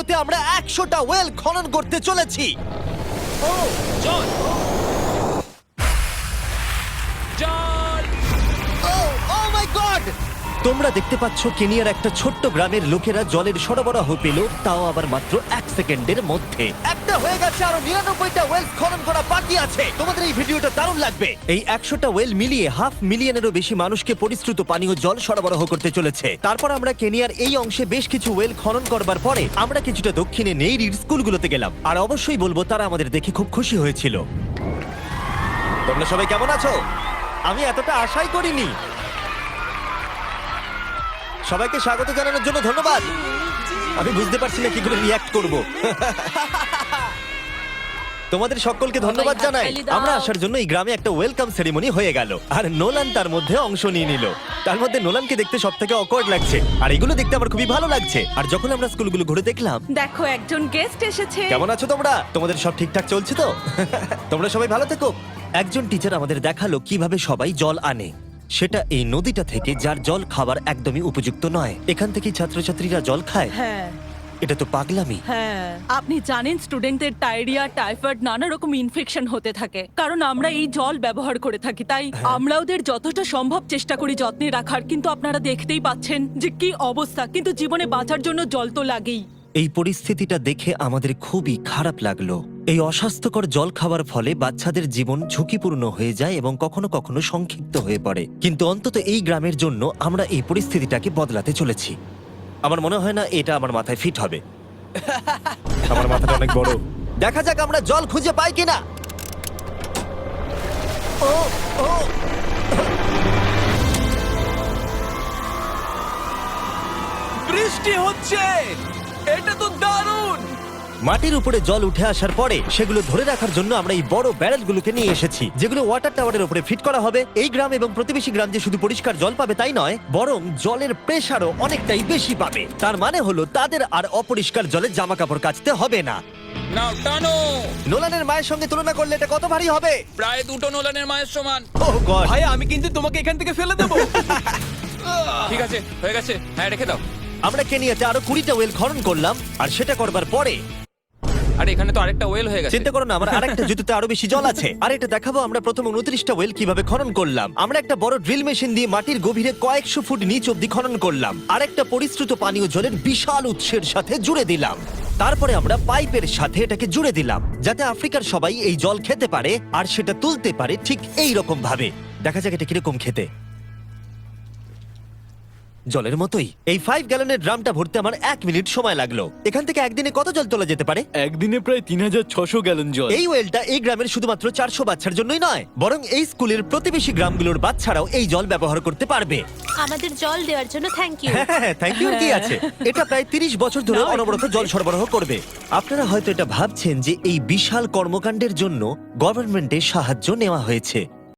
ভিডিওতে আমরা 100টা ওয়েল খনন করতে চলেছি। জল জল ও মাই গড! তোমরা দেখতে পাচ্ছ কেনিয়ার একটা ছোট্ট গ্রামের লোকেরা জলের সরবরাহ পেল, তাও আবার মাত্র 1 সেকেন্ডের মধ্যে। একটা হয়ে গেছে, আরো 99টা ওয়েল খনন করা বাকি আছে। তোমাদের এই ভিডিওটা দারুণ লাগবে। এই 100টা ওয়েল মিলিয়ে 500,000-এরও বেশি মানুষকে পরিশ্রুত পানীয় জল সরবরাহ করতে চলেছে। তারপর আমরা কেনিয়ার এই অংশে বেশ কিছু ওয়েল খনন করবার পরে আমরা কিছুটা দক্ষিণে নেইরির স্কুলগুলোতে গেলাম, আর অবশ্যই বলবো তারা আমাদের দেখে খুব খুশি হয়েছিল। তোমরা সবাই কেমন আছো? আমি এতটা আশাই করিনি। সবাইকে স্বাগত জানানোর জন্য ধন্যবাদ। আমি বুঝতে পারছি না কি করে রিঅ্যাক্ট করব। তোমাদের সকলকে ধন্যবাদ জানাই। আমরা আসার জন্য এই গ্রামে একটা ওয়েলকাম সেরিমনি হয়ে গেল, আর নোলান তার মধ্যে অংশ নিয়ে নিল। তার মধ্যে নোলানকে দেখতে সবথেকে অকওয়ার্ড লাগছে, আর এগুলো দেখতে আমার খুবই ভালো লাগছে। আর যখন আমরা স্কুলগুলো ঘুরে দেখলাম, দেখো একজন গেস্ট এসেছে। কেমন আছো তোমরা? তোমাদের সব ঠিকঠাক চলছে তো? তোমরা সবাই ভালো থেকো। একজন টিচার আমাদের দেখালো কিভাবে সবাই জল আনে। সেটা এই নদীটা থেকে, যার জল খাবার একদমই উপযুক্ত নয়। এখান থেকেই ছাত্রছাত্রীরা জল খায়। হ্যাঁ এটা তো পাগলামি। হ্যাঁ, আপনি জানেন স্টুডেন্টদের ডায়রিয়া, টাইফয়েড, নানা রকম ইনফেকশন হতে থাকে, কারণ আমরা এই জল ব্যবহার করে থাকি। তাই আমরা ওদের যতটা সম্ভব চেষ্টা করি যত্নে রাখার, কিন্তু আপনারা দেখতেই পাচ্ছেন যে কি অবস্থা। কিন্তু জীবনে বাঁচার জন্য জল তো লাগেই। এই পরিস্থিতিটা দেখে আমাদের খুবই খারাপ লাগলো। এই অস্বাস্থ্যকর জল খাওয়ার ফলে বাচ্চাদের জীবন ঝুঁকিপূর্ণ হয়ে যায় এবং কখনো কখনো সংক্ষিপ্ত হয়ে পড়ে। কিন্তু অন্তত এই গ্রামের জন্য আমরা এই পরিস্থিতিটাকে বদলাতে চলেছি। আমার মনে হয় না এটা আমার মাথায় ফিট হবে। আমার মাথাটা অনেক বড়। দেখা যাক আমরা জল খুঁজে পাই কিনা। ও ও বৃষ্টি হচ্ছে, এটা তো দারুণ। মাটির উপরে জল উঠে আসার পরে সেগুলো ধরে রাখার জন্য আমরা এই বড় ব্যারেলগুলোকে নিয়ে এসেছি, যেগুলো ওয়াটার টাওয়ারের উপরে ফিট করা হবে। এই গ্রাম এবং প্রতিবেশী গ্রাম যে শুধু পরিষ্কার জল পাবে তাই নয়, বরং জলের প্রেসারও অনেকটাই বেশি পাবে। তার মানে হলো তাদের আর অপরিষ্কার জলে জামা কাপড় কাচতে হবে না। নাও টানো। নোলানের মায়ের সঙ্গে তুলনা করলে এটা কত ভারী হবে? প্রায় 2টো নোলানের মায়ের সমান। ও গড! ভাই আমি কিন্তু তোমাকে এখান থেকে ফেলে দেবো। ঠিক আছে, হয়ে গেছে। হ্যাঁ, রেখে দাও। আমরা কেনিয়াতে আরো 20টা ওয়েল খনন করলাম, আর সেটা করবার পরে আরে এখানে তো আরেকটা ওয়েল হয়ে গেছে। চিন্তা করো না, আমার আরেকটা জুতোতে আরো বেশি জল আছে। আর এটা দেখাবো আমরা প্রথম 29টা ওয়েল কিভাবে খনন করলাম। আমরা একটা বড় ড্রিল মেশিন দিয়ে মাটির গভীরে কয়েকশো ফুট নিচ অব্দি খনন করলাম, আর একটা পরিশ্রুত পানীয় জলের বিশাল উৎসের সাথে জুড়ে দিলাম। তারপরে আমরা পাইপের সাথে এটাকে জুড়ে দিলাম, যাতে আফ্রিকার সবাই এই জল খেতে পারে আর সেটা তুলতে পারে ঠিক এই রকম ভাবে। দেখা যাক এটা কিরকম খেতে। জলের মতোই। এই 5 গ্যালনের ড্রামটা ভরতে আমার 1 মিনিট সময় লাগলো। এখান থেকে একদিনে কত জল তোলা যেতে পারে? একদিনে প্রায় 3600 গ্যালন জল। এই ওয়েলটা এই গ্রামের শুধুমাত্র 400 বাচ্চার জন্যই নয়, বরং এই স্কুলের প্রতিবেশী গ্রামগুলোর বাচ্চারাও এই জল ব্যবহার করতে পারবে। আমাদের জল দেওয়ার জন্য থ্যাংক ইউ। হ্যাঁ, থ্যাংক ইউ কি আছে। এটা প্রায় 30 বছর ধরে অনবরত জল সরবরাহ করবে। আপনারা হয়তো এটা ভাবছেন যে এই বিশাল কর্মকাণ্ডের জন্য গভর্নমেন্টের সাহায্য নেওয়া হয়েছে,